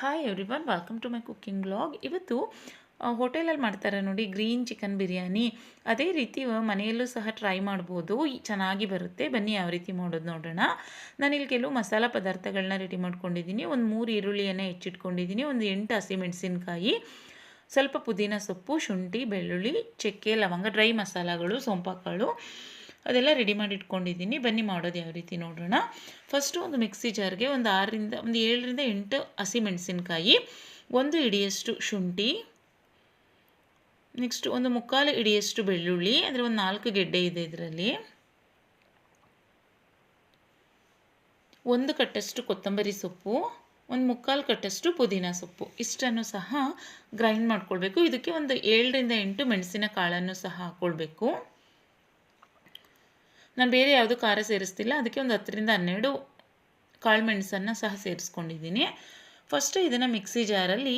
Hi everyone, welcome to my cooking blog. ಇವತ್ತು ಹೋಟೆಲಲ್ಲಿ ಮಾಡ್ತಾರೆ ನೋಡಿ ಗ್ರೀನ್ ಚಿಕನ್ ಬಿರಿಯಾನಿ. ಅದೇ ರೀತಿ ಮನೆಯಲ್ಲೂ ಸಹ ಟ್ರೈ ಮಾಡ್ಬೋದು, ಚೆನ್ನಾಗಿ ಬರುತ್ತೆ. ಬನ್ನಿ ಯಾವ ರೀತಿ ಮಾಡೋದು ನೋಡೋಣ. ನಾನಿಲ್ಲಿ ಕೆಲವು ಮಸಾಲ ಪದಾರ್ಥಗಳನ್ನ ರೆಡಿ ಮಾಡ್ಕೊಂಡಿದ್ದೀನಿ. ಒಂದು 3 ಈರುಳ್ಳಿಯನ್ನು ಹೆಚ್ಚಿಟ್ಕೊಂಡಿದ್ದೀನಿ, ಒಂದು 8 ಹಸಿಮೆಣಸಿನ್ಕಾಯಿ, ಸ್ವಲ್ಪ ಪುದೀನ ಸೊಪ್ಪು, ಶುಂಠಿ, ಬೆಳ್ಳುಳ್ಳಿ, ಚಕ್ಕೆ, ಲವಂಗ, ಡ್ರೈ ಮಸಾಲಗಳು, ಸೋಂಪಾಕಾಳು ಅದೆಲ್ಲ ರೆಡಿ ಮಾಡಿ ಇಟ್ಕೊಂಡಿದ್ದೀನಿ. ಬನ್ನಿ ಮಾಡೋದು ಯಾವ ರೀತಿ ನೋಡೋಣ. ಫಸ್ಟು ಒಂದು ಮಿಕ್ಸಿ ಜಾರ್ಗೆ ಒಂದು 7ರಿಂದ 8 ಹಸಿಮೆಣಸಿನ್ಕಾಯಿ, 1 ಹಿಡಿಯಷ್ಟು ಶುಂಠಿ, ನೆಕ್ಸ್ಟ್ ಒಂದು 3/4 ಹಿಡಿಯಷ್ಟು ಬೆಳ್ಳುಳ್ಳಿ, ಅಂದರೆ ಒಂದು 4 ಗೆಡ್ಡೆ ಇದೆ ಇದರಲ್ಲಿ, 1 ಕಟ್ಟಷ್ಟು ಕೊತ್ತಂಬರಿ ಸೊಪ್ಪು, ಒಂದು 3/4 ಕಟ್ಟಷ್ಟು ಪುದೀನ ಸೊಪ್ಪು, ಇಷ್ಟನ್ನು ಸಹ ಗ್ರೈಂಡ್ ಮಾಡ್ಕೊಳ್ಬೇಕು. ಇದಕ್ಕೆ ಒಂದು 7ರಿಂದ 8 ಮೆಣಸಿನ ಕಾಳನ್ನು ಸಹ ಹಾಕ್ಕೊಳ್ಬೇಕು. ನಾನು ಬೇರೆ ಯಾವುದು ಖಾರ ಸೇರಿಸ್ತಿಲ್ಲ, ಅದಕ್ಕೆ ಒಂದು 10ರಿಂದ 12 ಕಾಳು ಮೆಣಸನ್ನು ಸಹ ಸೇರಿಸ್ಕೊಂಡಿದ್ದೀನಿ. ಫಸ್ಟು ಇದನ್ನು ಮಿಕ್ಸಿ ಜಾರಲ್ಲಿ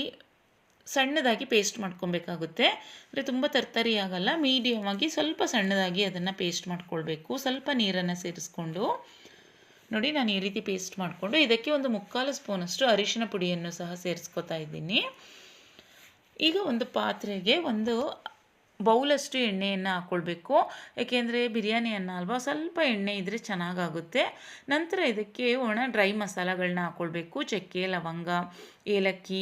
ಸಣ್ಣದಾಗಿ ಪೇಸ್ಟ್ ಮಾಡ್ಕೊಬೇಕಾಗುತ್ತೆ. ಅಂದರೆ ತುಂಬ ತರ್ತರಿ ಆಗಲ್ಲ, ಮೀಡಿಯಮ್ ಆಗಿ ಸ್ವಲ್ಪ ಸಣ್ಣದಾಗಿ ಅದನ್ನು ಪೇಸ್ಟ್ ಮಾಡ್ಕೊಳ್ಬೇಕು. ಸ್ವಲ್ಪ ನೀರನ್ನು ಸೇರಿಸ್ಕೊಂಡು ನೋಡಿ, ನಾನು ಈ ರೀತಿ ಪೇಸ್ಟ್ ಮಾಡಿಕೊಂಡು ಇದಕ್ಕೆ ಒಂದು 3/4 ಸ್ಪೂನಷ್ಟು ಅರಿಶಿನ ಪುಡಿಯನ್ನು ಸಹ ಸೇರಿಸ್ಕೊತಾ ಇದ್ದೀನಿ. ಈಗ ಒಂದು ಪಾತ್ರೆಗೆ ಒಂದು ಬೌಲಷ್ಟು ಎಣ್ಣೆಯನ್ನು ಹಾಕ್ಕೊಳ್ಬೇಕು. ಏಕೆಂದರೆ ಬಿರಿಯಾನಿ ಅನ್ನ ಅಲ್ವಾ, ಸ್ವಲ್ಪ ಎಣ್ಣೆ ಇದ್ದರೆ ಚೆನ್ನಾಗಾಗುತ್ತೆ. ನಂತರ ಇದಕ್ಕೆ ಒಣ ಡ್ರೈ ಮಸಾಲಗಳನ್ನ ಹಾಕ್ಕೊಳ್ಬೇಕು. ಚಕ್ಕೆ, ಲವಂಗ, ಏಲಕ್ಕಿ,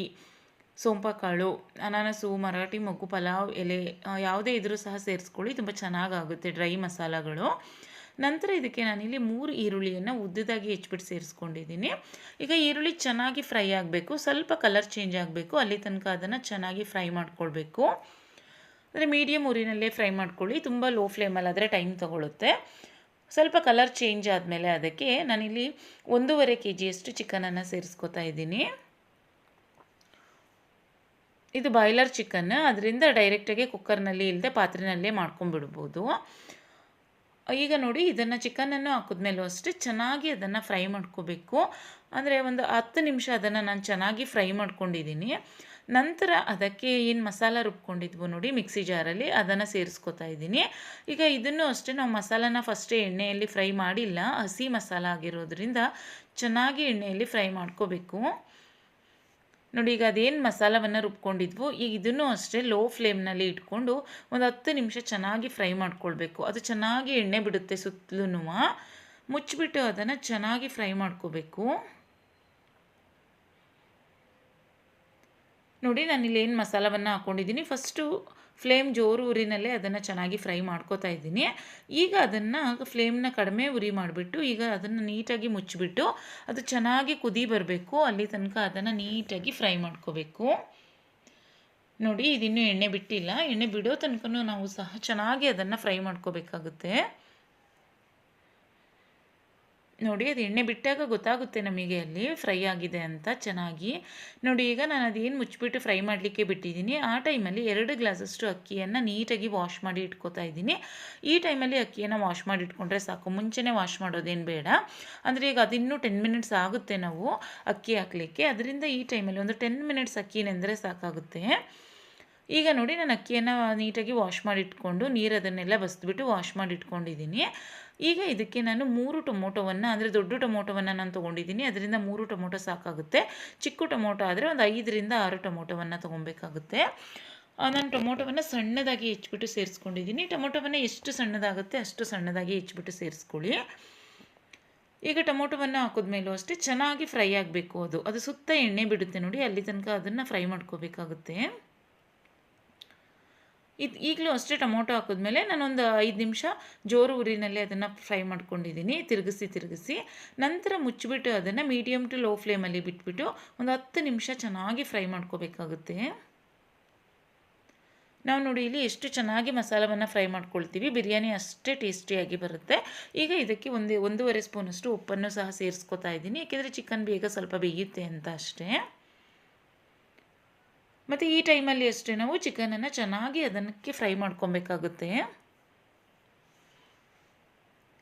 ಸೋಂಪಾಕಾಳು, ಅನಾನಸು, ಮರಾಠಿ ಮೊಗ್ಗು, ಪಲಾವ್ ಎಲೆ, ಯಾವುದೇ ಇದ್ರೂ ಸಹ ಸೇರಿಸ್ಕೊಳ್ಳಿ, ತುಂಬ ಚೆನ್ನಾಗಾಗುತ್ತೆ ಡ್ರೈ ಮಸಾಲಗಳು. ನಂತರ ಇದಕ್ಕೆ ನಾನಿಲ್ಲಿ 3 ಈರುಳ್ಳಿಯನ್ನು ಉದ್ದದಾಗಿ ಹೆಚ್ಚಿಬಿಟ್ಟು ಸೇರಿಸ್ಕೊಂಡಿದ್ದೀನಿ. ಈಗ ಈರುಳ್ಳಿ ಚೆನ್ನಾಗಿ ಫ್ರೈ ಆಗಬೇಕು, ಸ್ವಲ್ಪ ಕಲರ್ ಚೇಂಜ್ ಆಗಬೇಕು, ಅಲ್ಲಿ ತನಕ ಅದನ್ನು ಚೆನ್ನಾಗಿ ಫ್ರೈ ಮಾಡ್ಕೊಳ್ಬೇಕು. ಅಂದರೆ ಮೀಡಿಯಮ್ ಉರಿನಲ್ಲೇ ಫ್ರೈ ಮಾಡ್ಕೊಳ್ಳಿ, ತುಂಬ ಲೋ ಫ್ಲೇಮಲ್ಲಾದರೆ ಟೈಮ್ ತೊಗೊಳುತ್ತೆ. ಸ್ವಲ್ಪ ಕಲರ್ ಚೇಂಜ್ ಆದಮೇಲೆ ಅದಕ್ಕೆ ನಾನಿಲ್ಲಿ 1.5 kgಯಷ್ಟು ಚಿಕನನ್ನು ಸೇರಿಸ್ಕೊತಾ ಇದ್ದೀನಿ. ಇದು ಬಾಯ್ಲರ್ ಚಿಕನ್, ಅದರಿಂದ ಡೈರೆಕ್ಟಾಗಿ ಕುಕ್ಕರ್ನಲ್ಲಿ ಇಲ್ಲದೆ ಪಾತ್ರೆನಲ್ಲೇ ಮಾಡ್ಕೊಂಬಿಡ್ಬೋದು. ಈಗ ನೋಡಿ, ಇದನ್ನು ಚಿಕನನ್ನು ಹಾಕಿದ್ಮೇಲೂ ಅಷ್ಟೇ ಚೆನ್ನಾಗಿ ಅದನ್ನು ಫ್ರೈ ಮಾಡ್ಕೋಬೇಕು. ಅಂದರೆ ಒಂದು 10 ನಿಮಿಷ ಅದನ್ನು ನಾನು ಚೆನ್ನಾಗಿ ಫ್ರೈ ಮಾಡ್ಕೊಂಡಿದ್ದೀನಿ. ನಂತರ ಅದಕ್ಕೆ ಏನು ಮಸಾಲ ರುಬ್ಕೊಂಡಿದ್ವು ನೋಡಿ ಮಿಕ್ಸಿ ಜಾರಲ್ಲಿ, ಅದನ್ನು ಸೇರಿಸ್ಕೊತಾ ಇದ್ದೀನಿ. ಈಗ ಇದನ್ನು ಅಷ್ಟೇ ನಾವು ಮಸಾಲಾನ ಫಸ್ಟೇ ಎಣ್ಣೆಯಲ್ಲಿ ಫ್ರೈ ಮಾಡಿಲ್ಲ, ಹಸಿ ಮಸಾಲ ಆಗಿರೋದ್ರಿಂದ ಚೆನ್ನಾಗಿ ಎಣ್ಣೆಯಲ್ಲಿ ಫ್ರೈ ಮಾಡ್ಕೋಬೇಕು. ನೋಡಿ, ಈಗ ಅದೇನು ಮಸಾಲವನ್ನು ರುಬ್ಕೊಂಡಿದ್ವು, ಈಗ ಇದನ್ನು ಅಷ್ಟೇ ಲೋ ಫ್ಲೇಮ್ನಲ್ಲಿ ಇಟ್ಕೊಂಡು ಒಂದು 10 ನಿಮಿಷ ಚೆನ್ನಾಗಿ ಫ್ರೈ ಮಾಡ್ಕೊಳ್ಬೇಕು. ಅದು ಚೆನ್ನಾಗಿ ಎಣ್ಣೆ ಬಿಡುತ್ತೆ ಸುತ್ತಲೂ. ಮುಚ್ಚಿಬಿಟ್ಟು ಅದನ್ನು ಚೆನ್ನಾಗಿ ಫ್ರೈ ಮಾಡ್ಕೋಬೇಕು. ನೋಡಿ, ನಾನಿಲ್ಲಿ ಏನು ಮಸಾಲವನ್ನು ಹಾಕ್ಕೊಂಡಿದ್ದೀನಿ, ಫಸ್ಟು ಫ್ಲೇಮ್ ಜೋರು ಉರಿನಲ್ಲೇ ಅದನ್ನು ಚೆನ್ನಾಗಿ ಫ್ರೈ ಮಾಡ್ಕೋತಾ ಇದ್ದೀನಿ. ಈಗ ಅದನ್ನು ಫ್ಲೇಮ್ನ ಕಡಿಮೆ ಉರಿ ಮಾಡಿಬಿಟ್ಟು ಈಗ ಅದನ್ನು ನೀಟಾಗಿ ಮುಚ್ಚಿಬಿಟ್ಟು ಅದು ಚೆನ್ನಾಗಿ ಕುದಿ ಬರಬೇಕು, ಅಲ್ಲಿ ತನಕ ಅದನ್ನು ನೀಟಾಗಿ ಫ್ರೈ ಮಾಡ್ಕೋಬೇಕು. ನೋಡಿ, ಇದಿನ್ನೂ ಎಣ್ಣೆ ಬಿಟ್ಟಿಲ್ಲ, ಎಣ್ಣೆ ಬಿಡೋ ತನಕ ನಾವು ಸಹ ಚೆನ್ನಾಗಿ ಅದನ್ನು ಫ್ರೈ ಮಾಡ್ಕೋಬೇಕಾಗುತ್ತೆ. ನೋಡಿ, ಅದು ಎಣ್ಣೆ ಬಿಟ್ಟಾಗ ಗೊತ್ತಾಗುತ್ತೆ ನಮಗೆ ಅಲ್ಲಿ ಫ್ರೈ ಆಗಿದೆ ಅಂತ ಚೆನ್ನಾಗಿ. ನೋಡಿ, ಈಗ ನಾನು ಅದೇನು ಮುಚ್ಚಿಬಿಟ್ಟು ಫ್ರೈ ಮಾಡಲಿಕ್ಕೆ ಬಿಟ್ಟಿದ್ದೀನಿ, ಆ ಟೈಮಲ್ಲಿ 2 ಗ್ಲಾಸಷ್ಟು ಅಕ್ಕಿಯನ್ನು ನೀಟಾಗಿ ವಾಶ್ ಮಾಡಿ ಇಟ್ಕೋತಾ ಇದ್ದೀನಿ. ಈ ಟೈಮಲ್ಲಿ ಅಕ್ಕಿಯನ್ನು ವಾಶ್ ಮಾಡಿ ಇಟ್ಕೊಂಡ್ರೆ ಸಾಕು, ಮುಂಚೆನೇ ವಾಶ್ ಮಾಡೋದೇನು ಬೇಡ. ಅಂದರೆ ಈಗ ಅದಿನ್ನೂ 10 ಮಿನಿಟ್ಸ್ ಆಗುತ್ತೆ ನಾವು ಅಕ್ಕಿ ಹಾಕಲಿಕ್ಕೆ, ಅದರಿಂದ ಈ ಟೈಮಲ್ಲಿ ಒಂದು 10 ಮಿನಿಟ್ಸ್ ಅಕ್ಕಿ ನೆಂದರೆ ಸಾಕಾಗುತ್ತೆ. ಈಗ ನೋಡಿ, ನಾನು ಅಕ್ಕಿಯನ್ನು ನೀಟಾಗಿ ವಾಶ್ ಮಾಡಿ ಇಟ್ಕೊಂಡು ನೀರದನ್ನೆಲ್ಲ ಬಸಿದ್ಬಿಟ್ಟು ವಾಶ್ ಮಾಡಿ ಇಟ್ಕೊಂಡಿದ್ದೀನಿ. ಈಗ ಇದಕ್ಕೆ ನಾನು 3 ಟೊಮೊಟೊವನ್ನು, ಅಂದರೆ ದೊಡ್ಡ ಟೊಮೊಟೊವನ್ನು ನಾನು ತೊಗೊಂಡಿದ್ದೀನಿ, ಅದರಿಂದ 3 ಟೊಮೊಟೊ ಸಾಕಾಗುತ್ತೆ. ಚಿಕ್ಕ ಟೊಮೊಟೊ ಆದರೆ ಒಂದು 5ರಿಂದ 6 ಟೊಮೊಟೊವನ್ನು ತೊಗೊಬೇಕಾಗುತ್ತೆ. ನಾನು ಟೊಮೊಟೊವನ್ನು ಸಣ್ಣದಾಗಿ ಹೆಚ್ಚಿಬಿಟ್ಟು ಸೇರಿಸ್ಕೊಂಡಿದ್ದೀನಿ. ಟೊಮೊಟೊವನ್ನು ಎಷ್ಟು ಸಣ್ಣದಾಗುತ್ತೆ ಅಷ್ಟು ಸಣ್ಣದಾಗಿ ಹೆಚ್ಚಿಬಿಟ್ಟು ಸೇರಿಸ್ಕೊಳ್ಳಿ. ಈಗ ಟೊಮೊಟೊವನ್ನು ಹಾಕಿದ್ಮೇಲೂ ಅಷ್ಟೇ ಚೆನ್ನಾಗಿ ಫ್ರೈ ಆಗಬೇಕು. ಅದು ಸುತ್ತ ಎಣ್ಣೆ ಬಿಡುತ್ತೆ ನೋಡಿ, ಅಲ್ಲಿ ತನಕ ಅದನ್ನು ಫ್ರೈ ಮಾಡ್ಕೋಬೇಕಾಗುತ್ತೆ. ಈಗಲೂ ಅಷ್ಟೇ ಟೊಮೊಟೊ ಹಾಕಿದ್ಮೇಲೆ ನಾನೊಂದು 5 ನಿಮಿಷ ಜೋರು ಉರಿನಲ್ಲಿ ಅದನ್ನು ಫ್ರೈ ಮಾಡ್ಕೊಂಡಿದ್ದೀನಿ, ತಿರುಗಿಸಿ. ನಂತರ ಮುಚ್ಚಿಬಿಟ್ಟು ಅದನ್ನು ಮೀಡಿಯಮ್ ಟು ಲೋ ಫ್ಲೇಮಲ್ಲಿ ಬಿಟ್ಬಿಟ್ಟು ಒಂದು 10 ನಿಮಿಷ ಚೆನ್ನಾಗಿ ಫ್ರೈ ಮಾಡ್ಕೋಬೇಕಾಗುತ್ತೆ. ನಾವು ನೋಡಿ ಇಲ್ಲಿ ಎಷ್ಟು ಚೆನ್ನಾಗಿ ಮಸಾಲವನ್ನು ಫ್ರೈ ಮಾಡ್ಕೊಳ್ತೀವಿ, ಬಿರಿಯಾನಿ ಅಷ್ಟೇ ಟೇಸ್ಟಿಯಾಗಿ ಬರುತ್ತೆ. ಈಗ ಇದಕ್ಕೆ 1.5 ಸ್ಪೂನಷ್ಟು ಉಪ್ಪನ್ನು ಸಹ ಸೇರಿಸ್ಕೊತಾ ಇದ್ದೀನಿ, ಏಕೆಂದರೆ ಚಿಕನ್ ಬೇಗ ಸ್ವಲ್ಪ ಬೇಯುತ್ತೆ ಅಂತ ಅಷ್ಟೇ. ಮತ್ತು ಈ ಟೈಮಲ್ಲಿ ಅಷ್ಟೇ ನಾವು ಚಿಕನನ್ನು ಚೆನ್ನಾಗಿ ಅದಕ್ಕೆ ಫ್ರೈ ಮಾಡ್ಕೊಬೇಕಾಗುತ್ತೆ.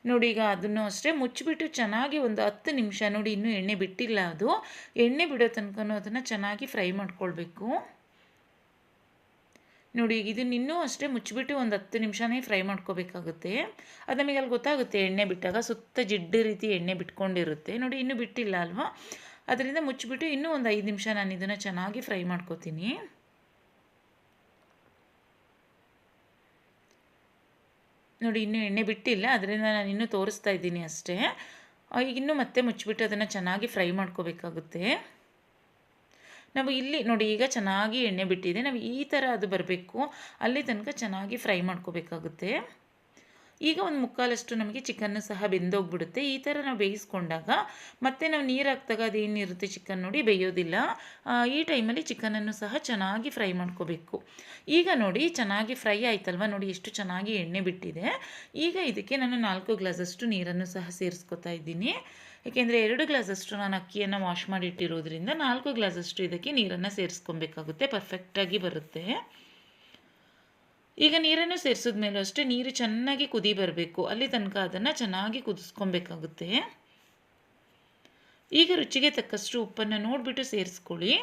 ನೋಡಿ, ಈಗ ಅದನ್ನು ಅಷ್ಟೇ ಮುಚ್ಚಿಬಿಟ್ಟು ಚೆನ್ನಾಗಿ ಒಂದು 10 ನಿಮಿಷ, ನೋಡಿ ಇನ್ನೂ ಎಣ್ಣೆ ಬಿಟ್ಟಿಲ್ಲ, ಅದು ಎಣ್ಣೆ ಬಿಡೋ ತನಕ ಅದನ್ನು ಚೆನ್ನಾಗಿ ಫ್ರೈ ಮಾಡ್ಕೊಳ್ಬೇಕು. ನೋಡಿ, ಈಗ ಇದನ್ನು ಇನ್ನೂ ಅಷ್ಟೇ ಮುಚ್ಚಿಬಿಟ್ಟು ಒಂದು 10 ನಿಮಿಷನೇ ಫ್ರೈ ಮಾಡ್ಕೋಬೇಕಾಗುತ್ತೆ. ಅದು ನಮಗೆ ಅಲ್ಲಿ ಗೊತ್ತಾಗುತ್ತೆ, ಎಣ್ಣೆ ಬಿಟ್ಟಾಗ ಸುತ್ತ ಜಿಡ್ಡು ರೀತಿ ಎಣ್ಣೆ ಬಿಟ್ಕೊಂಡಿರುತ್ತೆ. ನೋಡಿ, ಇನ್ನೂ ಬಿಟ್ಟಿಲ್ಲ ಅಲ್ವಾ, ಅದರಿಂದ ಮುಚ್ಚಿಬಿಟ್ಟು ಇನ್ನೂ ಒಂದು 5 ನಿಮಿಷ ನಾನು ಇದನ್ನು ಚೆನ್ನಾಗಿ ಫ್ರೈ ಮಾಡ್ಕೋತೀನಿ. ನೋಡಿ ಇನ್ನೂ ಎಣ್ಣೆ ಬಿಟ್ಟಿಲ್ಲ, ಅದರಿಂದ ನಾನು ಇನ್ನೂ ತೋರಿಸ್ತಾ ಇದ್ದೀನಿ ಅಷ್ಟೇ. ಈಗ ಇನ್ನೂ ಮತ್ತೆ ಮುಚ್ಚಿಬಿಟ್ಟು ಅದನ್ನು ಚೆನ್ನಾಗಿ ಫ್ರೈ ಮಾಡ್ಕೋಬೇಕಾಗುತ್ತೆ. ನಾವು ಇಲ್ಲಿ ನೋಡಿ ಈಗ ಚೆನ್ನಾಗಿ ಎಣ್ಣೆ ಬಿಟ್ಟಿದೆ, ನಾವು ಈ ಥರ ಅದು ಬರಬೇಕು, ಅಲ್ಲಿ ತನಕ ಚೆನ್ನಾಗಿ ಫ್ರೈ ಮಾಡ್ಕೋಬೇಕಾಗುತ್ತೆ. ಈಗ ಒಂದು ಮುಕ್ಕಾಲಷ್ಟು ನಮಗೆ ಚಿಕನ್ನು ಸಹ ಬೆಂದೋಗ್ಬಿಡುತ್ತೆ. ಈ ಥರ ನಾವು ಬೇಯಿಸ್ಕೊಂಡಾಗ ಮತ್ತೆ ನಾವು ನೀರು ಹಾಕಿದಾಗ ಅದೇನಿರುತ್ತೆ ಚಿಕನ್ ನೋಡಿ ಬೇಯೋದಿಲ್ಲ. ಈ ಟೈಮಲ್ಲಿ ಚಿಕನನ್ನು ಸಹ ಚೆನ್ನಾಗಿ ಫ್ರೈ ಮಾಡ್ಕೋಬೇಕು. ಈಗ ನೋಡಿ ಚೆನ್ನಾಗಿ ಫ್ರೈ ಆಯ್ತಲ್ವ, ನೋಡಿ ಎಷ್ಟು ಚೆನ್ನಾಗಿ ಎಣ್ಣೆ ಬಿಟ್ಟಿದೆ. ಈಗ ಇದಕ್ಕೆ ನಾನು 4 ಗ್ಲಾಸಷ್ಟು ನೀರನ್ನು ಸಹ ಸೇರಿಸ್ಕೊತಾ ಇದ್ದೀನಿ. ಏಕೆಂದರೆ 2 ಗ್ಲಾಸಷ್ಟು ನಾನು ಅಕ್ಕಿಯನ್ನು ವಾಶ್ ಮಾಡಿ ಇಟ್ಟಿರೋದ್ರಿಂದ 4 ಗ್ಲಾಸಷ್ಟು ಇದಕ್ಕೆ ನೀರನ್ನು ಸೇರಿಸ್ಕೊಬೇಕಾಗುತ್ತೆ, ಪರ್ಫೆಕ್ಟಾಗಿ ಬರುತ್ತೆ. ಈಗ ನೀರನ್ನು ಸೇರಿಸಿದ ಮೇಲೂ ಅಷ್ಟೇ ನೀರು ಚೆನ್ನಾಗಿ ಕುದಿ ಬರಬೇಕು, ಅಲ್ಲಿ ತನಕ ಅದನ್ನು ಚೆನ್ನಾಗಿ ಕುದಿಸ್ಕೊಬೇಕಾಗುತ್ತೆ. ಈಗ ರುಚಿಗೆ ತಕ್ಕಷ್ಟು ಉಪ್ಪನ್ನು ನೋಡಿಬಿಟ್ಟು ಸೇರಿಸ್ಕೊಳ್ಳಿ.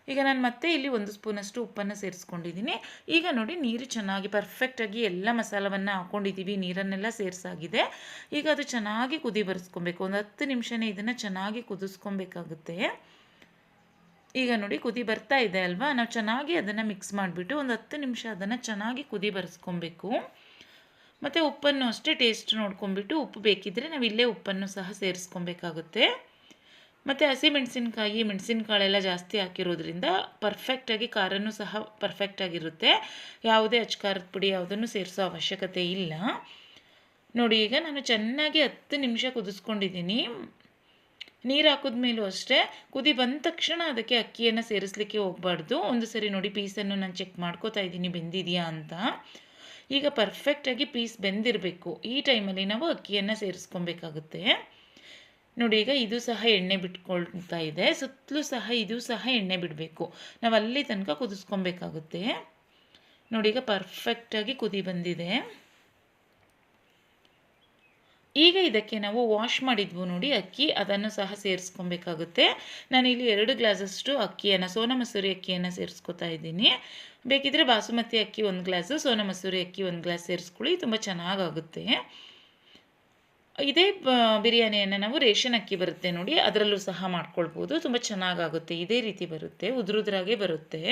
ಈಗ ನಾನು ಮತ್ತೆ ಇಲ್ಲಿ 1 ಸ್ಪೂನಷ್ಟು ಉಪ್ಪನ್ನು ಸೇರಿಸ್ಕೊಂಡಿದ್ದೀನಿ. ಈಗ ನೋಡಿ ನೀರು ಚೆನ್ನಾಗಿ ಪರ್ಫೆಕ್ಟಾಗಿ ಎಲ್ಲ ಮಸಾಲವನ್ನು ಹಾಕ್ಕೊಂಡಿದ್ದೀವಿ, ನೀರನ್ನೆಲ್ಲ ಸೇರಿಸಾಗಿದೆ. ಈಗ ಅದು ಚೆನ್ನಾಗಿ ಕುದಿ ಬರೆಸ್ಕೊಬೇಕು, ಒಂದು 10 ನಿಮಿಷನೇ ಇದನ್ನು ಚೆನ್ನಾಗಿ ಕುದಿಸ್ಕೊಬೇಕಾಗುತ್ತೆ. ಈಗ ನೋಡಿ ಕುದಿ ಬರ್ತಾ ಇದೆ ಅಲ್ವಾ, ನಾವು ಚೆನ್ನಾಗಿ ಅದನ್ನು ಮಿಕ್ಸ್ ಮಾಡಿಬಿಟ್ಟು ಒಂದು 10 ನಿಮಿಷ ಅದನ್ನು ಚೆನ್ನಾಗಿ ಕುದಿ ಬರೆಸ್ಕೊಬೇಕು. ಮತ್ತು ಉಪ್ಪನ್ನು ಅಷ್ಟೇ ಟೇಸ್ಟ್ ನೋಡ್ಕೊಂಬಿಟ್ಟು ಉಪ್ಪು ಬೇಕಿದ್ದರೆ ನಾವು ಇಲ್ಲೇ ಉಪ್ಪನ್ನು ಸಹ ಸೇರಿಸ್ಕೊಬೇಕಾಗುತ್ತೆ. ಮತ್ತು ಹಸಿಮೆಣಸಿನ್ಕಾಯಿ ಮೆಣಸಿನಕಾಳೆಲ್ಲ ಜಾಸ್ತಿ ಹಾಕಿರೋದ್ರಿಂದ ಪರ್ಫೆಕ್ಟಾಗಿ ಖಾರನೂ ಸಹ ಪರ್ಫೆಕ್ಟಾಗಿರುತ್ತೆ. ಯಾವುದೇ ಅಚ್ಕಾರದ ಪುಡಿ ಯಾವುದನ್ನು ಸೇರಿಸೋ ಅವಶ್ಯಕತೆ ಇಲ್ಲ. ನೋಡಿ ಈಗ ನಾನು ಚೆನ್ನಾಗಿ 10 ನಿಮಿಷ ಕುದಿಸ್ಕೊಂಡಿದ್ದೀನಿ. ನೀರು ಹಾಕಿದ್ಮೇಲೂ ಅಷ್ಟೇ ಕುದಿ ಬಂದ ತಕ್ಷಣ ಅದಕ್ಕೆ ಅಕ್ಕಿಯನ್ನು ಸೇರಿಸಲಿಕ್ಕೆ ಹೋಗಬಾರ್ದು. ಒಂದು ಸರಿ ನೋಡಿ ಪೀಸನ್ನು ನಾನು ಚೆಕ್ ಮಾಡ್ಕೋತಾ ಇದ್ದೀನಿ ಬೆಂದಿದೆಯಾ ಅಂತ. ಈಗ ಪರ್ಫೆಕ್ಟಾಗಿ ಪೀಸ್ ಬೆಂದಿರಬೇಕು. ಈ ಟೈಮಲ್ಲಿ ನಾವು ಅಕ್ಕಿಯನ್ನು ಸೇರಿಸ್ಕೊಬೇಕಾಗುತ್ತೆ. ನೋಡಿ ಈಗ ಇದು ಸಹ ಎಣ್ಣೆ ಬಿಟ್ಕೊಳ್ತಾ ಇದೆ, ಸುತ್ತಲೂ ಸಹ ಇದು ಸಹ ಎಣ್ಣೆ ಬಿಡಬೇಕು. ನಾವು ಅಲ್ಲಿ ತನಕ ಕುದಿಸ್ಕೊಬೇಕಾಗುತ್ತೆ. ನೋಡಿ ಈಗ ಪರ್ಫೆಕ್ಟಾಗಿ ಕುದಿ ಬಂದಿದೆ. ಈಗ ಇದಕ್ಕೆ ನಾವು ವಾಶ್ ಮಾಡಿದ್ವು ನೋಡಿ ಅಕ್ಕಿ, ಅದನ್ನು ಸಹ ಸೇರಿಸ್ಕೊಬೇಕಾಗುತ್ತೆ. ನಾನಿಲ್ಲಿ 2 ಗ್ಲಾಸಷ್ಟು ಅಕ್ಕಿಯನ್ನು, ಸೋನಾ ಮಸೂರಿ ಅಕ್ಕಿಯನ್ನು ಸೇರಿಸ್ಕೊತಾ ಇದ್ದೀನಿ. ಬೇಕಿದ್ದರೆ ಬಾಸುಮತಿ ಅಕ್ಕಿ 1 ಗ್ಲಾಸು, ಸೋನಾ ಮಸೂರಿ ಅಕ್ಕಿ 1 ಗ್ಲಾಸ್ ಸೇರಿಸ್ಕೊಳ್ಳಿ, ತುಂಬ ಚೆನ್ನಾಗಾಗುತ್ತೆ. ಇದೇ ಬಿರಿಯಾನಿಯನ್ನು ನಾವು ರೇಷನ್ ಅಕ್ಕಿ ಬರುತ್ತೆ ನೋಡಿ, ಅದರಲ್ಲೂ ಸಹ ಮಾಡ್ಕೊಳ್ಬೋದು, ತುಂಬ ಚೆನ್ನಾಗಾಗುತ್ತೆ. ಇದೇ ರೀತಿ ಬರುತ್ತೆ, ಉದುರುದ್ರಾಗೆ ಬರುತ್ತೆ.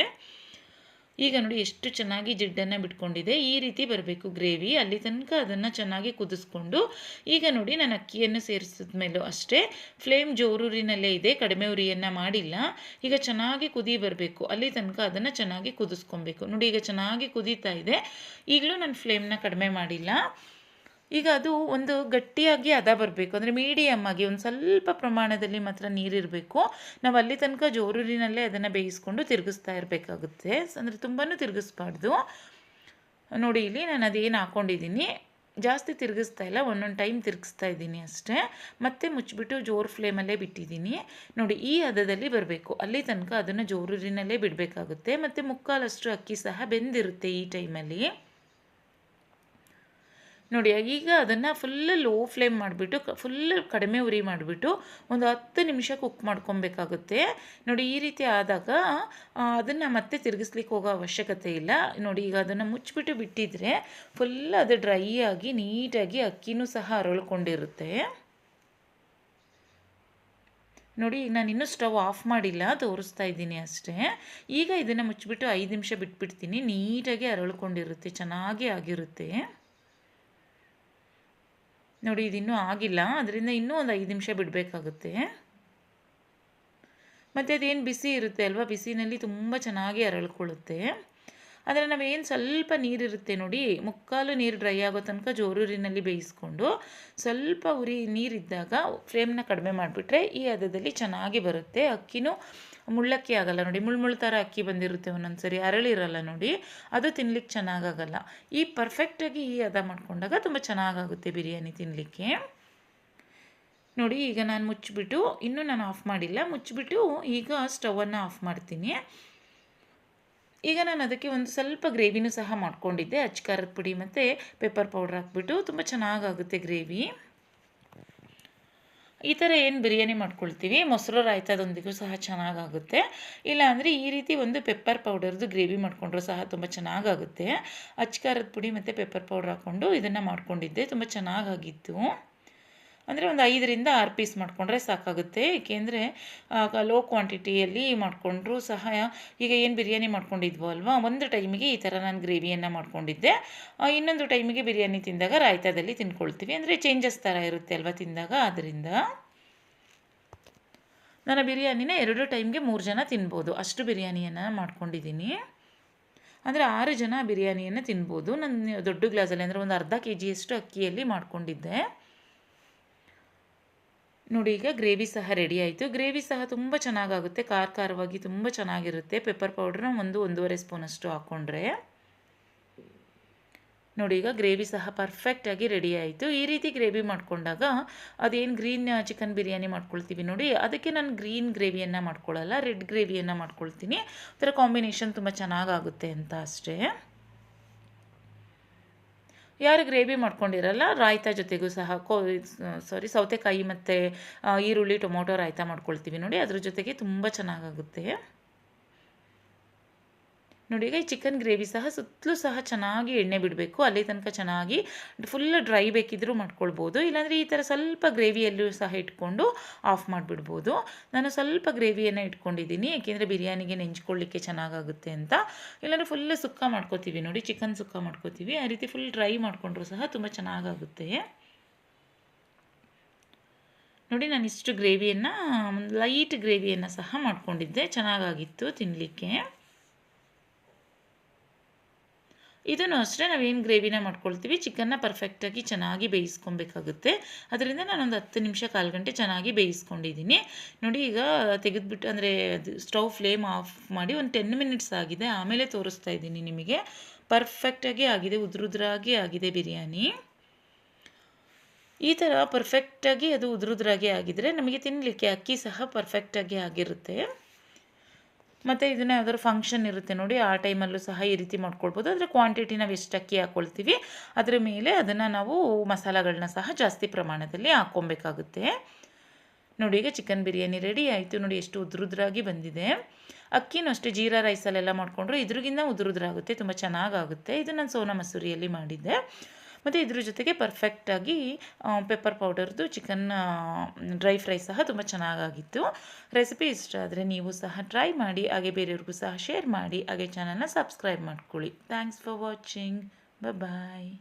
ಈಗ ನೋಡಿ ಎಷ್ಟು ಚೆನ್ನಾಗಿ ಜಿಡ್ಡನ್ನು ಬಿಟ್ಕೊಂಡಿದೆ, ಈ ರೀತಿ ಬರಬೇಕು ಗ್ರೇವಿ, ಅಲ್ಲಿ ತನಕ ಅದನ್ನು ಚೆನ್ನಾಗಿ ಕುದಿಸ್ಕೊಂಡು. ಈಗ ನೋಡಿ ನಾನು ಅಕ್ಕಿಯನ್ನು ಸೇರಿಸಿದ ಮೇಲೂ ಅಷ್ಟೇ ಫ್ಲೇಮ್ ಜೋರೂರಿನಲ್ಲೇ ಇದೆ, ಕಡಿಮೆ ಉರಿಯನ್ನು ಮಾಡಿಲ್ಲ. ಈಗ ಚೆನ್ನಾಗಿ ಕುದಿ ಬರಬೇಕು, ಅಲ್ಲಿ ತನಕ ಅದನ್ನು ಚೆನ್ನಾಗಿ ಕುದಿಸ್ಕೊಬೇಕು. ನೋಡಿ ಈಗ ಚೆನ್ನಾಗಿ ಕುದೀತಾ ಇದೆ, ಈಗಲೂ ನಾನು ಫ್ಲೇಮ್ನ ಕಡಿಮೆ ಮಾಡಿಲ್ಲ. ಈಗ ಅದು ಒಂದು ಗಟ್ಟಿಯಾಗಿ ಹದ ಬರಬೇಕು, ಅಂದರೆ ಮೀಡಿಯಮ್ ಆಗಿ ಒಂದು ಸ್ವಲ್ಪ ಪ್ರಮಾಣದಲ್ಲಿ ಮಾತ್ರ ನೀರಿರಬೇಕು. ನಾವು ಅಲ್ಲಿ ತನಕ ಜೋರೂರಿನಲ್ಲೇ ಅದನ್ನು ಬೇಯಿಸ್ಕೊಂಡು ತಿರುಗಿಸ್ತಾ ಇರಬೇಕಾಗುತ್ತೆ, ಅಂದರೆ ತುಂಬಾ ತಿರುಗಿಸ್ಬಾರ್ದು. ನೋಡಿ ಇಲ್ಲಿ ನಾನು ಅದೇನು ಹಾಕ್ಕೊಂಡಿದ್ದೀನಿ, ಜಾಸ್ತಿ ತಿರುಗಿಸ್ತಾ ಇಲ್ಲ, ಒಂದೊಂದು ಟೈಮ್ ತಿರುಗಿಸ್ತಾ ಇದ್ದೀನಿ ಅಷ್ಟೇ. ಮತ್ತೆ ಮುಚ್ಚಿಬಿಟ್ಟು ಜೋರು ಫ್ಲೇಮಲ್ಲೇ ಬಿಟ್ಟಿದ್ದೀನಿ. ನೋಡಿ ಈ ಹದದಲ್ಲಿ ಬರಬೇಕು, ಅಲ್ಲಿ ತನಕ ಅದನ್ನು ಜೋರೂರಿನಲ್ಲೇ ಬಿಡಬೇಕಾಗುತ್ತೆ. ಮತ್ತು ಮುಕ್ಕಾಲಷ್ಟು ಅಕ್ಕಿ ಸಹ ಬೆಂದಿರುತ್ತೆ ಈ ಟೈಮಲ್ಲಿ. ನೋಡಿ ಈಗ ಅದನ್ನು ಫುಲ್ಲು ಲೋ ಫ್ಲೇಮ್ ಮಾಡಿಬಿಟ್ಟು ಫುಲ್ಲು ಕಡಿಮೆ ಉರಿ ಮಾಡಿಬಿಟ್ಟು ಒಂದು 10 ನಿಮಿಷ ಕುಕ್ ಮಾಡ್ಕೊಬೇಕಾಗುತ್ತೆ. ನೋಡಿ ಈ ರೀತಿ ಆದಾಗ ಅದನ್ನು ಮತ್ತೆ ತಿರುಗಿಸ್ಲಿಕ್ಕೆ ಹೋಗೋ ಅವಶ್ಯಕತೆ ಇಲ್ಲ. ನೋಡಿ ಈಗ ಅದನ್ನು ಮುಚ್ಚಿಬಿಟ್ಟು ಬಿಟ್ಟಿದ್ರೆ ಫುಲ್ ಅದು ಡ್ರೈ ಆಗಿ ನೀಟಾಗಿ ಅಕ್ಕಿನೂ ಸಹ ಅರಳ್ಕೊಂಡಿರುತ್ತೆ. ನೋಡಿ ಈಗ ನಾನು ಇನ್ನೂ ಸ್ಟವ್ ಆಫ್ ಮಾಡಿಲ್ಲ, ತೋರಿಸ್ತಾ ಇದ್ದೀನಿ ಅಷ್ಟೇ. ಈಗ ಇದನ್ನು ಮುಚ್ಚಿಬಿಟ್ಟು 5 ನಿಮಿಷ ಬಿಟ್ಬಿಡ್ತೀನಿ, ನೀಟಾಗಿ ಅರಳ್ಕೊಂಡಿರುತ್ತೆ, ಚೆನ್ನಾಗಿ ಆಗಿರುತ್ತೆ. ನೋಡಿ ಇದಿನ್ನೂ ಆಗಿಲ್ಲ, ಅದರಿಂದ ಇನ್ನೂ ಒಂದು 5 ನಿಮಿಷ ಬಿಡಬೇಕಾಗುತ್ತೆ. ಮತ್ತು ಅದೇನು ಬಿಸಿ ಇರುತ್ತೆ ಅಲ್ವಾ, ಬಿಸಿನಲ್ಲಿ ತುಂಬ ಚೆನ್ನಾಗಿ ಅರಳ್ಕೊಳ್ಳುತ್ತೆ. ಆದರೆ ನಾವೇನು ಸ್ವಲ್ಪ ನೀರಿರುತ್ತೆ ನೋಡಿ, ಮುಕ್ಕಾಲು ನೀರು ಡ್ರೈ ಆಗೋ ತನಕ ಜೋರೂರಿನಲ್ಲಿ ಬೇಯಿಸ್ಕೊಂಡು ಸ್ವಲ್ಪ ಉರಿ ನೀರಿದ್ದಾಗ ಫ್ಲೇಮ್ನ ಕಡಿಮೆ ಮಾಡಿಬಿಟ್ರೆ ಈ ಹದದಲ್ಲಿ ಚೆನ್ನಾಗಿ ಬರುತ್ತೆ. ಅಕ್ಕಿನೂ ಮುಳ್ಳಕ್ಕಿ ಆಗಲ್ಲ ನೋಡಿ, ಮುಳ್ಳು ಥರ ಅಕ್ಕಿ ಬಂದಿರುತ್ತೆ ಒಂದೊಂದು ಸರಿ, ಅರಳಿರಲ್ಲ ನೋಡಿ, ಅದು ತಿನ್ಲಿಕ್ಕೆ ಚೆನ್ನಾಗಾಗಲ್ಲ. ಈ ಪರ್ಫೆಕ್ಟಾಗಿ ಈ ಹದ ಮಾಡ್ಕೊಂಡಾಗ ತುಂಬ ಚೆನ್ನಾಗಾಗುತ್ತೆ ಬಿರಿಯಾನಿ ತಿನ್ನಲಿಕ್ಕೆ. ನೋಡಿ ಈಗ ನಾನು ಮುಚ್ಚಿಬಿಟ್ಟು, ಇನ್ನೂ ನಾನು ಆಫ್ ಮಾಡಿಲ್ಲ, ಮುಚ್ಚಿಬಿಟ್ಟು ಈಗ ಸ್ಟವನ್ನು ಆಫ್ ಮಾಡ್ತೀನಿ. ಈಗ ನಾನು ಅದಕ್ಕೆ ಒಂದು ಸ್ವಲ್ಪ ಗ್ರೇವಿನೂ ಸಹ ಮಾಡ್ಕೊಂಡಿದ್ದೆ, ಅಚ್ಕಾರದ ಪುಡಿ ಮತ್ತು ಪೆಪ್ಪರ್ ಪೌಡ್ರ್ ಹಾಕ್ಬಿಟ್ಟು, ತುಂಬ ಚೆನ್ನಾಗಾಗುತ್ತೆ ಗ್ರೇವಿ. ಈ ಥರ ಏನು ಬಿರಿಯಾನಿ ಮಾಡ್ಕೊಳ್ತೀವಿ ಮೊಸರು ರಾಯ್ತದೊಂದಿಗೂ ಸಹ ಚೆನ್ನಾಗಾಗುತ್ತೆ. ಇಲ್ಲಾಂದರೆ ಈ ರೀತಿ ಒಂದು ಪೆಪ್ಪರ್ ಪೌಡರ್ದು ಗ್ರೇವಿ ಮಾಡಿಕೊಂಡ್ರೂ ಸಹ ತುಂಬ ಚೆನ್ನಾಗಾಗುತ್ತೆ. ಅಚ್ಕಾರದ ಪುಡಿ ಮತ್ತು ಪೆಪ್ಪರ್ ಪೌಡ್ರ್ ಹಾಕ್ಕೊಂಡು ಇದನ್ನು ಮಾಡ್ಕೊಂಡಿದ್ದೆ, ತುಂಬ ಚೆನ್ನಾಗಾಗಿತ್ತು. ಅಂದರೆ ಒಂದು 5ರಿಂದ 6 ಪೀಸ್ ಮಾಡಿಕೊಂಡ್ರೆ ಸಾಕಾಗುತ್ತೆ. ಏಕೆಂದರೆ ಲೋ ಕ್ವಾಂಟಿಟಿಯಲ್ಲಿ ಮಾಡಿಕೊಂಡ್ರೂ ಸಹ ಈಗ ಏನು ಬಿರಿಯಾನಿ ಮಾಡ್ಕೊಂಡಿದ್ವೋ ಅಲ್ವಾ, ಒಂದು ಟೈಮಿಗೆ ಈ ಥರ ನಾನು ಗ್ರೇವಿಯನ್ನು ಮಾಡ್ಕೊಂಡಿದ್ದೆ. ಇನ್ನೊಂದು ಟೈಮಿಗೆ ಬಿರಿಯಾನಿ ತಿಂದಾಗ ರಾಯ್ತಾದಲ್ಲಿ ತಿನ್ಕೊಳ್ತೀವಿ. ಅಂದರೆ ಚೇಂಜಸ್ ಥರ ಇರುತ್ತೆ ಅಲ್ವಾ ತಿಂದಾಗ. ಆದ್ದರಿಂದ ನಾನು ಬಿರಿಯಾನಿನ 2 ಟೈಮ್ಗೆ 3 ಜನ ತಿನ್ಬೋದು, ಅಷ್ಟು ಬಿರಿಯಾನಿಯನ್ನು ಮಾಡ್ಕೊಂಡಿದ್ದೀನಿ. ಅಂದರೆ 6 ಜನ ಬಿರಿಯಾನಿಯನ್ನು ತಿನ್ಬೋದು. ನಾನು ದೊಡ್ಡ ಗ್ಲಾಸಲ್ಲಿ ಅಂದರೆ ಒಂದು ಅರ್ಧ kg ಅಕ್ಕಿಯಲ್ಲಿ ಮಾಡ್ಕೊಂಡಿದ್ದೆ. ನೋಡಿ, ಈಗ ಗ್ರೇವಿ ಸಹ ರೆಡಿ ಆಯಿತು. ಗ್ರೇವಿ ಸಹ ತುಂಬ ಚೆನ್ನಾಗಾಗುತ್ತೆ, ಖಾರವಾಗಿ ತುಂಬ ಚೆನ್ನಾಗಿರುತ್ತೆ. ಪೆಪ್ಪರ್ ಪೌಡ್ರನ್ನ 1-1.5 ಸ್ಪೂನಷ್ಟು ಹಾಕ್ಕೊಂಡ್ರೆ. ನೋಡಿ, ಈಗ ಗ್ರೇವಿ ಸಹ ಪರ್ಫೆಕ್ಟಾಗಿ ರೆಡಿ ಆಯಿತು. ಈ ರೀತಿ ಗ್ರೇವಿ ಮಾಡಿಕೊಂಡಾಗ ಅದೇನು ಗ್ರೀನ್ ಚಿಕನ್ ಬಿರಿಯಾನಿ ಮಾಡ್ಕೊಳ್ತೀವಿ ನೋಡಿ, ಅದಕ್ಕೆ ನಾನು ಗ್ರೀನ್ ಗ್ರೇವಿಯನ್ನು ಮಾಡ್ಕೊಳ್ಳಲ್ಲ, ರೆಡ್ ಗ್ರೇವಿಯನ್ನು ಮಾಡ್ಕೊಳ್ತೀನಿ. ಅದರ ಕಾಂಬಿನೇಷನ್ ತುಂಬ ಚೆನ್ನಾಗಾಗುತ್ತೆ ಅಂತ ಅಷ್ಟೇ. ಯಾರು ಗ್ರೇವಿ ಮಾಡ್ಕೊಂಡಿರಲ್ಲ, ರಾಯ್ತಾ ಜೊತೆಗೂ ಸಹ ಸೌತೆಕಾಯಿ ಮತ್ತು ಈರುಳ್ಳಿ ಟೊಮೊಟೊ ರಾಯ್ತಾ ಮಾಡ್ಕೊಳ್ತೀವಿ ನೋಡಿ, ಅದ್ರ ಜೊತೆಗೆ ತುಂಬ ಚೆನ್ನಾಗಾಗುತ್ತೆ. ನೋಡಿ, ಈಗ ಈ ಚಿಕನ್ ಗ್ರೇವಿ ಸಹ ಸುತ್ತಲೂ ಸಹ ಚೆನ್ನಾಗಿ ಎಣ್ಣೆ ಬಿಡಬೇಕು. ಅಲ್ಲಿ ತನಕ ಚೆನ್ನಾಗಿ ಫುಲ್ ಡ್ರೈ ಬೇಕಿದ್ದರೂ ಮಾಡ್ಕೊಳ್ಬೋದು, ಇಲ್ಲಾಂದರೆ ಈ ಥರ ಸ್ವಲ್ಪ ಗ್ರೇವಿಯಲ್ಲೂ ಸಹ ಇಟ್ಕೊಂಡು ಆಫ್ ಮಾಡಿಬಿಡ್ಬೋದು. ನಾನು ಸ್ವಲ್ಪ ಗ್ರೇವಿಯನ್ನು ಇಟ್ಕೊಂಡಿದ್ದೀನಿ, ಏಕೆಂದರೆ ಬಿರಿಯಾನಿಗೆ ನೆಂಚ್ಕೊಳ್ಳಿಕ್ಕೆ ಚೆನ್ನಾಗಾಗುತ್ತೆ ಅಂತ. ಇಲ್ಲಾಂದರೆ ಫುಲ್ ಸುಕ್ಕ ಮಾಡ್ಕೋತೀವಿ ನೋಡಿ, ಚಿಕನ್ ಸುಕ್ಕ ಮಾಡ್ಕೋತೀವಿ, ಆ ರೀತಿ ಫುಲ್ ಡ್ರೈ ಮಾಡಿಕೊಂಡ್ರೂ ಸಹ ತುಂಬ ಚೆನ್ನಾಗಾಗುತ್ತೆ. ನೋಡಿ, ನಾನು ಇಷ್ಟು ಗ್ರೇವಿಯನ್ನು, ಲೈಟ್ ಗ್ರೇವಿಯನ್ನು ಸಹ ಮಾಡ್ಕೊಂಡಿದ್ದೆ, ಚೆನ್ನಾಗಾಗಿತ್ತು ತಿನ್ನಲಿಕ್ಕೆ. ಇದನ್ನು ಅಷ್ಟೇ ನಾವೇನು ಗ್ರೇವಿನ ಮಾಡ್ಕೊಳ್ತೀವಿ, ಚಿಕನ್ನ ಪರ್ಫೆಕ್ಟಾಗಿ ಚೆನ್ನಾಗಿ ಬೇಯಿಸ್ಕೊಬೇಕಾಗುತ್ತೆ. ಅದರಿಂದ ನಾನೊಂದು 10 ನಿಮಿಷ 1/4 ಗಂಟೆ ಚೆನ್ನಾಗಿ ಬೇಯಿಸ್ಕೊಂಡಿದ್ದೀನಿ. ನೋಡಿ, ಈಗ ತೆಗೆದುಬಿಟ್ಟು ಅಂದರೆ ಸ್ಟವ್ ಫ್ಲೇಮ್ ಆಫ್ ಮಾಡಿ ಒಂದು 10 ಮಿನಿಟ್ಸ್ ಆಗಿದೆ, ಆಮೇಲೆ ತೋರಿಸ್ತಾ ಇದ್ದೀನಿ ನಿಮಗೆ. ಪರ್ಫೆಕ್ಟಾಗಿ ಆಗಿದೆ, ಉದುರುದ್ರಾಗಿ ಆಗಿದೆ ಬಿರಿಯಾನಿ. ಈ ಥರ ಪರ್ಫೆಕ್ಟಾಗಿ ಅದು ಉದುರುದ್ರಾಗಿ ಆಗಿದ್ದರೆ ನಮಗೆ ತಿನ್ನಲಿಕ್ಕೆ ಅಕ್ಕಿ ಸಹ ಪರ್ಫೆಕ್ಟಾಗಿ ಆಗಿರುತ್ತೆ. ಮತ್ತು ಇದನ್ನು ಯಾವ್ದಾದ್ರು ಫಂಕ್ಷನ್ ಇರುತ್ತೆ ನೋಡಿ, ಆ ಟೈಮಲ್ಲೂ ಸಹ ಈ ರೀತಿ ಮಾಡ್ಕೊಳ್ಬೋದು. ಆದರೆ ಕ್ವಾಂಟಿಟಿ ನಾವು ಎಷ್ಟು ಅಕ್ಕಿ ಹಾಕ್ಕೊಳ್ತೀವಿ ಅದರ ಮೇಲೆ ಅದನ್ನು ನಾವು ಮಸಾಲೆಗಳನ್ನ ಸಹ ಜಾಸ್ತಿ ಪ್ರಮಾಣದಲ್ಲಿ ಹಾಕ್ಕೊಬೇಕಾಗುತ್ತೆ. ನೋಡಿ, ಈಗ ಚಿಕನ್ ಬಿರಿಯಾನಿ ರೆಡಿ ಆಯಿತು. ನೋಡಿ, ಎಷ್ಟು ಉದುರುದ್ರಾಗಿ ಬಂದಿದೆ. ಅಕ್ಕಿನೂ ಅಷ್ಟೇ ಜೀರಾ ರೈಸಲ್ಲೆಲ್ಲ ಮಾಡಿಕೊಂಡ್ರು ಇದ್ರಿಗಿಂತ ಉದುರುದ್ರಾಗುತ್ತೆ, ತುಂಬ ಚೆನ್ನಾಗಾಗುತ್ತೆ. ಇದು ನಾನು ಸೋನಾ ಮಸೂರಿಯಲ್ಲಿ ಮಾಡಿದ್ದೆ. ಮತ್ತು ಇದ್ರ ಜೊತೆಗೆ ಪರ್ಫೆಕ್ಟಾಗಿ ಪೆಪ್ಪರ್ ಪೌಡರ್ದು ಚಿಕನ್ ಡ್ರೈ ಫ್ರೈ ಸಹ ತುಂಬ ಚೆನ್ನಾಗಾಗಿತ್ತು. ರೆಸಿಪಿ ಇಷ್ಟ ಆದರೆ ನೀವು ಸಹ ಟ್ರೈ ಮಾಡಿ, ಹಾಗೆ ಬೇರೆಯವ್ರಿಗೂ ಸಹ ಶೇರ್ ಮಾಡಿ, ಹಾಗೆ ಚಾನಲ್ನ ಸಬ್ಸ್ಕ್ರೈಬ್ ಮಾಡ್ಕೊಳ್ಳಿ. Thanks for watching. ಬಾಯ್.